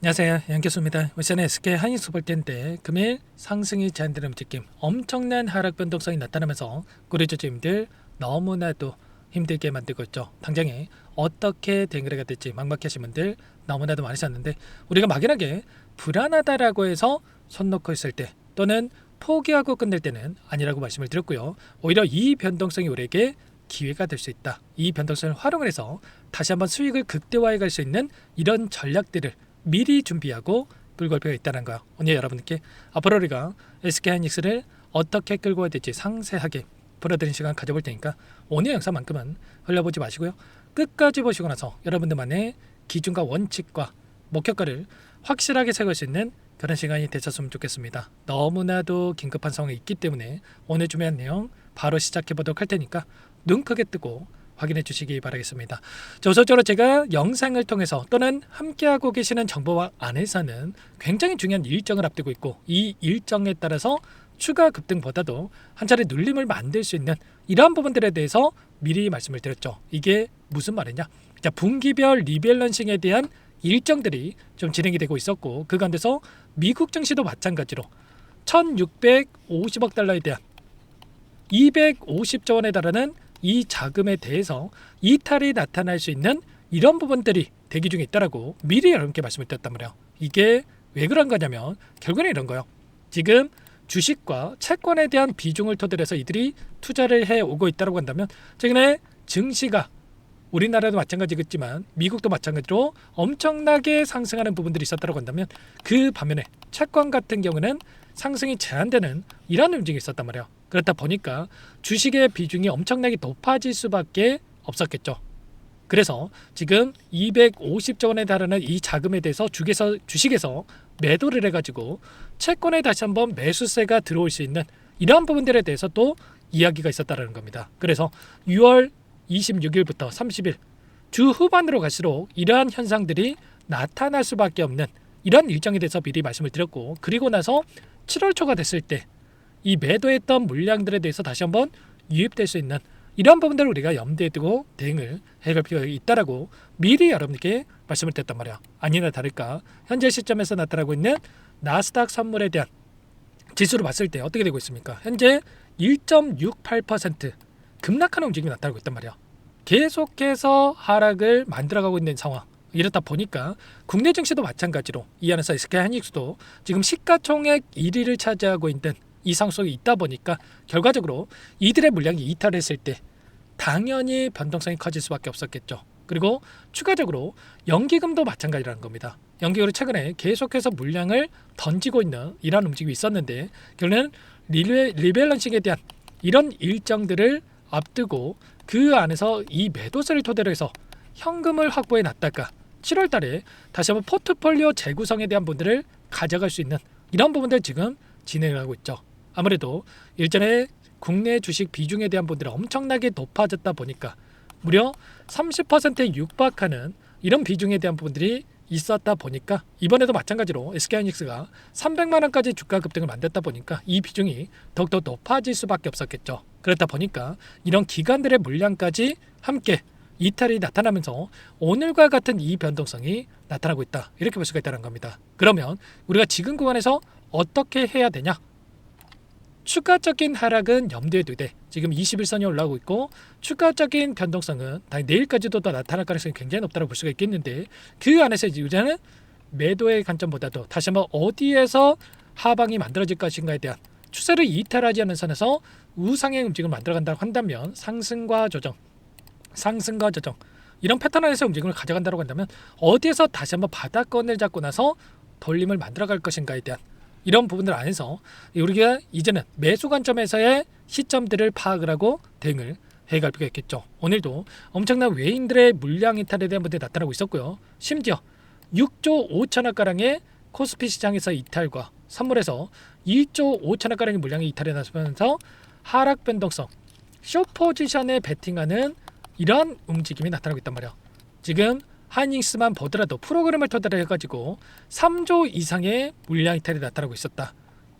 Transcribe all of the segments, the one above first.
안녕하세요, 양교수입니다. 오늘 SK 하이닉스 볼 텐데 금일 상승이 제한되는 움직임, 엄청난 하락 변동성이 나타나면서 고리조주님들 너무나도 힘들게 만들고 있죠. 당장에 어떻게 대응을 해야 될지 막막해 하신 분들 너무나도 많으셨는데, 우리가 막연하게 불안하다라고 해서 손 놓고 있을 때 또는 포기하고 끝낼 때는 아니라고 말씀을 드렸고요. 오히려 이 변동성이 우리에게 기회가 될 수 있다. 이 변동성을 활용을 해서 다시 한번 수익을 극대화해 갈 수 있는 이런 전략들을 미리 준비하고 끌고 갈 필요가 있다는 거예요. 오늘 여러분께 앞으로 우리가 SK하이닉스를 어떻게 끌고 가야 될지 상세하게 풀어드리는 시간 가져볼 테니까 오늘 영상만큼은 흘려보지 마시고요. 끝까지 보시고 나서 여러분들만의 기준과 원칙과 목표가를 확실하게 세울 수 있는 그런 시간이 되셨으면 좋겠습니다. 너무나도 긴급한 상황이 있기 때문에 오늘 준비한 내용 바로 시작해 보도록 할 테니까 눈 크게 뜨고 확인해 주시기 바라겠습니다. 우선적으로 제가 영상을 통해서 또는 함께하고 계시는 정보와 안에서는 굉장히 중요한 일정을 앞두고 있고, 이 일정에 따라서 추가 급등보다도 한 차례 눌림을 만들 수 있는 이러한 부분들에 대해서 미리 말씀을 드렸죠. 이게 무슨 말이냐? 자, 분기별 리밸런싱에 대한 일정들이 좀 진행이 되고 있었고, 그 가운데서 미국 증시도 마찬가지로 1650억 달러에 대한 250조 원에 달하는 이 자금에 대해서 이탈이 나타날 수 있는 이런 부분들이 대기 중에 있다라고 미리 여러분께 말씀을 드렸단 말이에요. 이게 왜 그런 거냐면 결국은 이런 거예요. 지금 주식과 채권에 대한 비중을 토대로 해서 이들이 투자를 해오고 있다고 한다면, 최근에 증시가 우리나라도 마찬가지겠지만 미국도 마찬가지로 엄청나게 상승하는 부분들이 있었다고 한다면, 그 반면에 채권 같은 경우는 상승이 제한되는 이런 움직임이 있었단 말이에요. 그렇다 보니까 주식의 비중이 엄청나게 높아질 수밖에 없었겠죠. 그래서 지금 250조 원에 달하는 이 자금에 대해서 주식에서 매도를 해가지고 채권에 다시 한번 매수세가 들어올 수 있는 이러한 부분들에 대해서 또 이야기가 있었다는 겁니다. 그래서 6월 26일부터 30일 주 후반으로 갈수록 이러한 현상들이 나타날 수밖에 없는 이런 일정에 대해서 미리 말씀을 드렸고, 그리고 나서 7월 초가 됐을 때 이 매도했던 물량들에 대해서 다시 한번 유입될 수 있는 이런 부분들을 우리가 염두에 두고 대응을 해갈 필요가 있다라고 미리 여러분께 말씀을 드렸단 말이야. 아니나 다를까 현재 시점에서 나타나고 있는 나스닥 선물에 대한 지수를 봤을 때 어떻게 되고 있습니까? 현재 1.68% 급락하는 움직임이 나타나고 있단 말이야. 계속해서 하락을 만들어가고 있는 상황. 이렇다 보니까 국내 증시도 마찬가지로 이 안에서 SK하이닉스도 지금 시가총액 1위를 차지하고 있는 이 상황 속에 있다 보니까 결과적으로 이들의 물량이 이탈했을 때 당연히 변동성이 커질 수밖에 없었겠죠. 그리고 추가적으로 연기금도 마찬가지라는 겁니다. 연기금이 최근에 계속해서 물량을 던지고 있는 이런 움직임이 있었는데, 결국은 리밸런싱에 대한 이런 일정들을 앞두고 그 안에서 이 매도세를 토대로 해서 현금을 확보해 놨다가 7월 달에 다시 한번 포트폴리오 재구성에 대한 부분들을 가져갈 수 있는 이런 부분들 지금 진행을 하고 있죠. 아무래도 일전에 국내 주식 비중에 대한 부분들이 엄청나게 높아졌다 보니까 무려 30%에 육박하는 이런 비중에 대한 부분들이 있었다 보니까 이번에도 마찬가지로 SK하이닉스가 300만 원까지 주가 급등을 만들었다 보니까 이 비중이 더욱더 높아질 수밖에 없었겠죠. 그렇다 보니까 이런 기관들의 물량까지 함께 이탈이 나타나면서 오늘과 같은 이 변동성이 나타나고 있다, 이렇게 볼 수가 있다는 겁니다. 그러면 우리가 지금 구간에서 어떻게 해야 되냐? 추가적인 하락은 염두에 두되 지금 21선이 올라오고 있고, 추가적인 변동성은 당연히 내일까지도 더 나타날 가능성이 굉장히 높다고 볼 수가 있겠는데, 그 안에서 이제는 매도의 관점보다도 다시 한번 어디에서 하방이 만들어질 것인가에 대한 추세를 이탈하지 않는 선에서 우상의 움직임을 만들어간다고 한다면, 상승과 조정 이런 패턴 안에서 움직임을 가져간다고 한다면 어디에서 다시 한번 바닥권을 잡고 나서 돌림을 만들어갈 것인가에 대한 이런 부분들 안에서 우리가 이제는 매수 관점에서의 시점들을 파악을 하고 대응을 해갈 필요가 있겠죠. 오늘도 엄청난 외인들의 물량 이탈에 대한 부분들이 나타나고 있었고요. 심지어 6조 5천억가량의 코스피 시장에서 이탈과 선물에서 1조 5천억가량의 물량이 이탈해 나서면서 하락 변동성, 숏포지션에 베팅하는 이러한 움직임이 나타나고 있단 말이야. 지금 하이닉스만 보더라도 프로그램을 토대로 해가지고 3조 이상의 물량 이탈이 나타나고 있었다.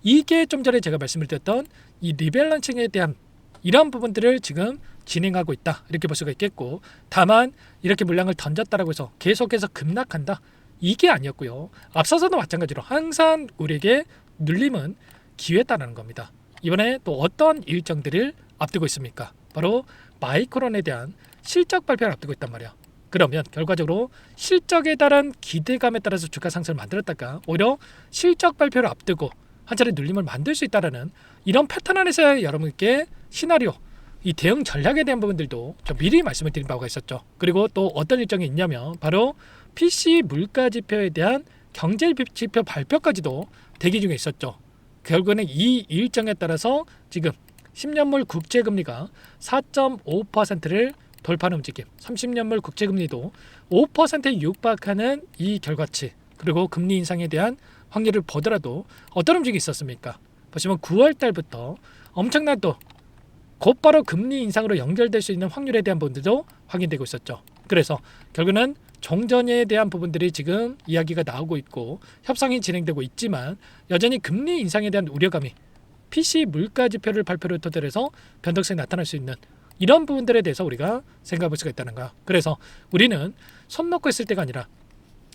이게 좀 전에 제가 말씀을 드렸던 이 리밸런싱에 대한 이러한 부분들을 지금 진행하고 있다, 이렇게 볼 수가 있겠고, 다만 이렇게 물량을 던졌다라고 해서 계속해서 급락한다, 이게 아니었고요. 앞서서도 마찬가지로 항상 우리에게 눌림은 기회에 따르는 겁니다. 이번에 또 어떤 일정들을 앞두고 있습니까? 바로 마이크론에 대한 실적 발표를 앞두고 있단 말이야. 그러면 결과적으로 실적에 따른 기대감에 따라서 주가 상승을 만들었다가 오히려 실적 발표를 앞두고 한 차례 눌림을 만들 수 있다는 이런 패턴 안에서 여러분께 시나리오, 이 대응 전략에 대한 부분들도 좀 미리 말씀을 드린 바가 있었죠. 그리고 또 어떤 일정이 있냐면 바로 PC 물가 지표에 대한 경제 지표 발표까지도 대기 중에 있었죠. 결국에는 이 일정에 따라서 지금 10년물 국채금리가 4.5%를 돌파하는 움직임, 30년물 국채금리도 5%에 육박하는 이 결과치, 그리고 금리 인상에 대한 확률을 보더라도 어떤 움직임이 있었습니까? 보시면 9월 달부터 엄청난 또 곧바로 금리 인상으로 연결될 수 있는 확률에 대한 부분들도 확인되고 있었죠. 그래서 결국은 종전에 대한 부분들이 지금 이야기가 나오고 있고 협상이 진행되고 있지만 여전히 금리 인상에 대한 우려감이 PC 물가 지표를 발표를 토대로 해서 변동성이 나타날 수 있는 이런 부분들에 대해서 우리가 생각해 볼 수가 있다는 거야. 그래서 우리는 손 놓고 있을 때가 아니라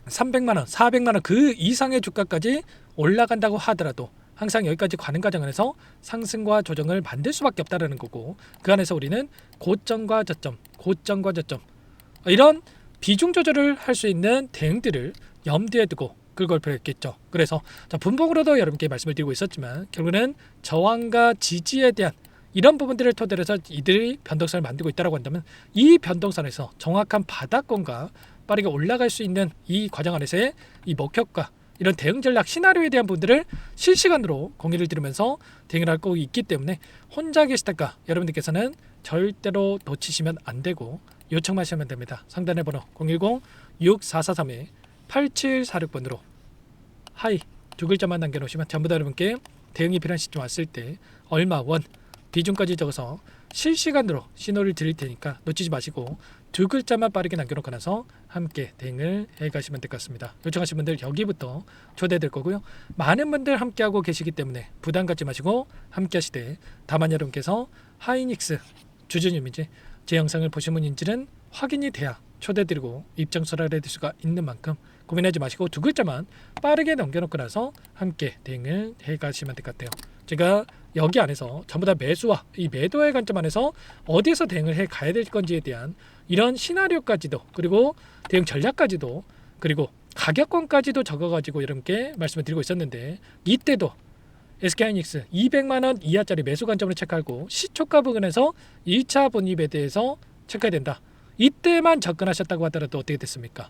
300만 원, 400만 원 그 이상의 주가까지 올라간다고 하더라도 항상 여기까지 가는 과정 안에서 상승과 조정을 만들 수밖에 없다는 거고, 그 안에서 우리는 고점과 저점, 고점과 저점 이런 비중 조절을 할 수 있는 대응들을 염두에 두고 그걸 필요했겠죠. 그래서 분봉으로도 여러분께 말씀을 드리고 있었지만 결국은 저항과 지지에 대한 이런 부분들을 토대로 해서 이들이 변동선을 만들고 있다고 한다면 이 변동선에서 정확한 바닥권과 빠르게 올라갈 수 있는 이 과정 안에서의 이 목표가 이런 대응 전략 시나리오에 대한 부분들을 실시간으로 공유를 드리면서 대응을 할 거기 있기 때문에 혼자 계시다가 여러분들께서는 절대로 놓치시면 안 되고 요청만 하시면 됩니다. 상단의 번호 010-6443-8746번으로 하이 두 글자만 남겨놓으시면 전부 다 여러분께 대응이 필요한 시점 왔을 때 얼마 원 비중까지 적어서 실시간으로 신호를 드릴 테니까 놓치지 마시고 두 글자만 빠르게 남겨놓고 나서 함께 대응을 해가시면 될 것 같습니다. 요청하신 분들 여기부터 초대될 거고요. 많은 분들 함께하고 계시기 때문에 부담 갖지 마시고 함께 하시되, 다만 여러분께서 하이닉스 주주님인지 제 영상을 보신 분인지는 확인이 돼야 초대드리고 입장 설할해 줄 수가 있는 만큼 고민하지 마시고 두 글자만 빠르게 넘겨놓고 나서 함께 대응을 해가시면 될 것 같아요. 제가 여기 안에서 전부 다 매수와 이 매도의 관점 안에서 어디에서 대응을 해 가야 될 건지에 대한 이런 시나리오까지도, 그리고 대응 전략까지도, 그리고 가격권까지도 적어가지고 여러분께 말씀을 드리고 있었는데, 이때도 SK하이닉스 200만원 이하짜리 매수 관점으로 체크하고 시초가 부근에서 1차 본입에 대해서 체크해야 된다. 이때만 접근하셨다고 하더라도 어떻게 됐습니까?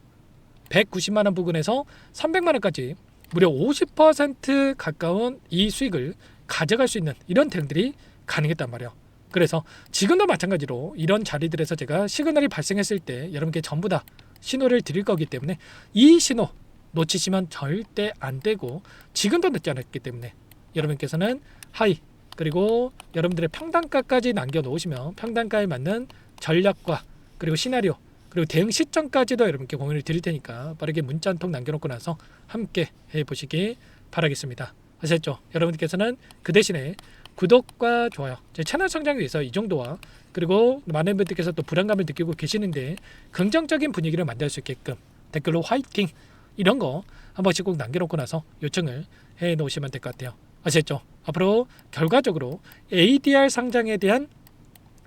190만원 부근에서 300만원까지 무려 50% 가까운 이 수익을 가져갈 수 있는 이런 대응들이 가능했단 말이에요. 그래서 지금도 마찬가지로 이런 자리들에서 제가 시그널이 발생했을 때 여러분께 전부 다 신호를 드릴 거기 때문에 이 신호 놓치시면 절대 안 되고, 지금도 늦지 않았기 때문에 여러분께서는 하이 그리고 여러분들의 평단가까지 남겨놓으시면 평단가에 맞는 전략과 그리고 시나리오 그리고 대응 시점까지도 여러분께 공유를 드릴 테니까 빠르게 문자 한 통 남겨놓고 나서 함께 해보시기 바라겠습니다. 아셨죠? 여러분들께서는 그 대신에 구독과 좋아요, 제 채널 성장을 위해서 이 정도와 그리고 많은 분들께서 또 불안감을 느끼고 계시는데 긍정적인 분위기를 만들 수 있게끔 댓글로 화이팅 이런 거 한 번씩 꼭 남겨놓고 나서 요청을 해 놓으시면 될 것 같아요. 아셨죠? 앞으로 결과적으로 ADR 상장에 대한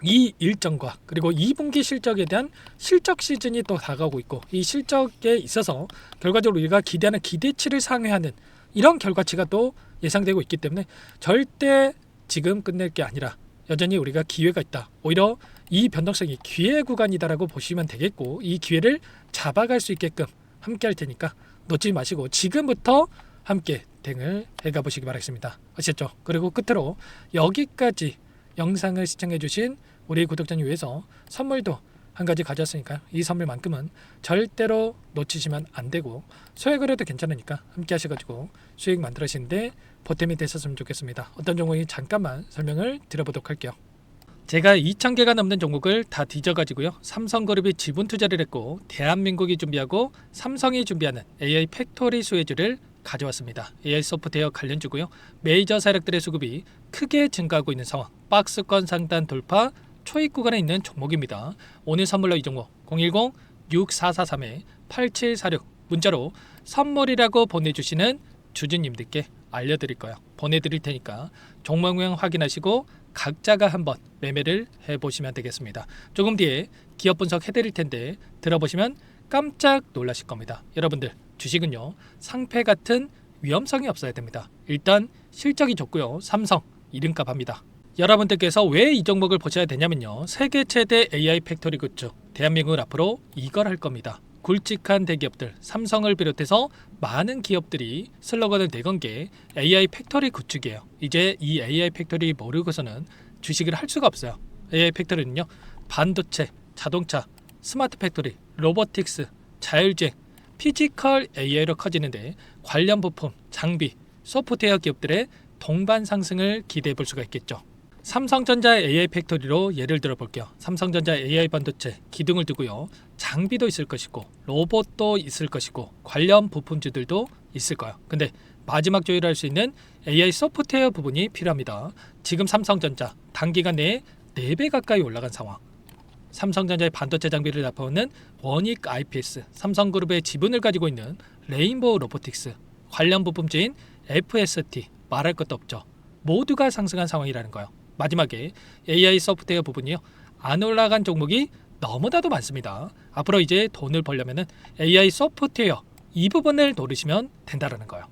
이 일정과 그리고 2분기 실적에 대한 실적 시즌이 또 다가오고 있고, 이 실적에 있어서 결과적으로 우리가 기대하는 기대치를 상회하는 이런 결과치가 또 예상되고 있기 때문에 절대 지금 끝낼 게 아니라 여전히 우리가 기회가 있다. 오히려 이 변동성이 기회 구간이다라고 보시면 되겠고, 이 기회를 잡아갈 수 있게끔 함께 할 테니까 놓치지 마시고 지금부터 함께 대응을 해가 보시기 바라겠습니다. 아셨죠? 그리고 끝으로 여기까지 영상을 시청해 주신 우리 구독자님 위해서 선물도 한 가지 가져왔으니까 이 선물만큼은 절대로 놓치시면 안 되고, 소액을 해도 괜찮으니까 함께 하셔가지고 수익 만들어시는데 보탬이 되셨으면 좋겠습니다. 어떤 종목인지 잠깐만 설명을 드려보도록 할게요. 제가 2,000개가 넘는 종목을 다 뒤져가지고요, 삼성그룹이 지분 투자를 했고 대한민국이 준비하고 삼성이 준비하는 AI 팩토리 수혜주를 가져왔습니다. AI 소프트웨어 관련주고요. 메이저 세력들의 수급이 크게 증가하고 있는 상황, 박스권 상단 돌파 초입 구간에 있는 종목입니다. 오늘 선물로 이 종목 010-6443-8746 문자로 선물이라고 보내주시는 주주님들께 알려드릴 거예요. 보내드릴 테니까 종목명 확인하시고 각자가 한번 매매를 해보시면 되겠습니다. 조금 뒤에 기업 분석 해드릴 텐데 들어보시면 깜짝 놀라실 겁니다. 여러분들 주식은요 상패 같은 위험성이 없어야 됩니다. 일단 실적이 좋고요. 삼성 이름값 합니다. 여러분들께서 왜 이 종목을 보셔야 되냐면요. 세계 최대 AI 팩토리 굿즈 대한민국은 앞으로 이걸 할 겁니다. 굵직한 대기업들 삼성을 비롯해서 많은 기업들이 슬로건을 내건 게 AI 팩토리 구축이에요. 이제 이 AI 팩토리 모르고서는 주식을 할 수가 없어요. AI 팩토리는요 반도체, 자동차, 스마트 팩토리, 로보틱스, 자율주행, 피지컬 AI로 커지는데 관련 부품, 장비, 소프트웨어 기업들의 동반 상승을 기대해 볼 수가 있겠죠. 삼성전자 AI 팩토리로 예를 들어 볼게요. 삼성전자 AI 반도체 기둥을 두고요. 장비도 있을 것이고 로봇도 있을 것이고 관련 부품주들도 있을 거예요. 근데 마지막 조율할 수 있는 AI 소프트웨어 부분이 필요합니다. 지금 삼성전자 단기간 내에 4배 가까이 올라간 상황. 삼성전자의 반도체 장비를 납품하는 원익 IPS, 삼성그룹의 지분을 가지고 있는 레인보우 로보틱스, 관련 부품주인 FST 말할 것도 없죠. 모두가 상승한 상황이라는 거예요. 마지막에 AI 소프트웨어 부분이요. 안 올라간 종목이 너무나도 많습니다. 앞으로 이제 돈을 벌려면 AI 소프트웨어 이 부분을 노리시면 된다는 거예요.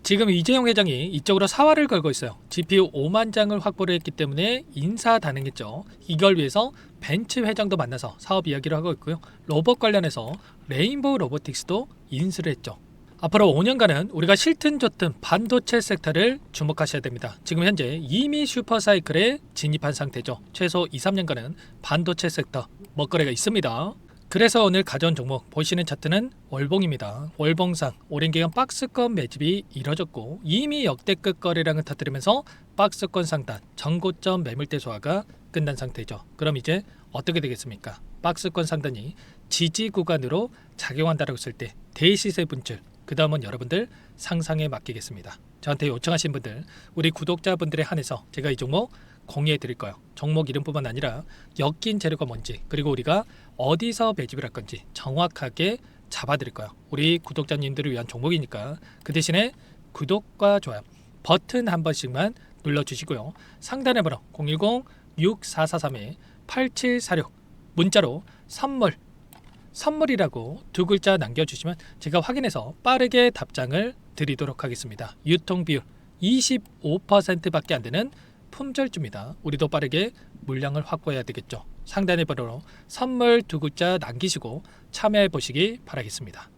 지금 이재용 회장이 이쪽으로 사활을 걸고 있어요. GPU 5만 장을 확보를 했기 때문에 인사 단행했죠. 이걸 위해서 벤츠 회장도 만나서 사업 이야기를 하고 있고요. 로봇 관련해서 레인보우 로보틱스도 인수를 했죠. 앞으로 5년간은 우리가 싫든 좋든 반도체 섹터를 주목하셔야 됩니다. 지금 현재 이미 슈퍼사이클에 진입한 상태죠. 최소 2, 3년간은 반도체 섹터 먹거리가 있습니다. 그래서 오늘 가져온 종목 보시는 차트는 월봉입니다. 월봉상 오랜 기간 박스권 매집이 이뤄졌고 이미 역대급 거래량을 터뜨리면서 박스권 상단 전고점 매물대 소화가 끝난 상태죠. 그럼 이제 어떻게 되겠습니까? 박스권 상단이 지지 구간으로 작용한다고 했을 때 대시세 분출 그 다음은 여러분들 상상에 맡기겠습니다. 저한테 요청하신 분들 우리 구독자분들에 한해서 제가 이 종목 공유해 드릴 거예요. 종목 이름뿐만 아니라 엮인 재료가 뭔지 그리고 우리가 어디서 매집을 할 건지 정확하게 잡아 드릴 거예요. 우리 구독자님들을 위한 종목이니까 그 대신에 구독과 좋아요 버튼 한 번씩만 눌러주시고요. 상단의 번호 010-6443-8746 문자로 선물이라고 두 글자 남겨주시면 제가 확인해서 빠르게 답장을 드리도록 하겠습니다. 유통비율 25%밖에 안 되는 품절주입니다. 우리도 빠르게 물량을 확보해야 되겠죠. 상단의 번호로 선물 두 글자 남기시고 참여해 보시기 바라겠습니다.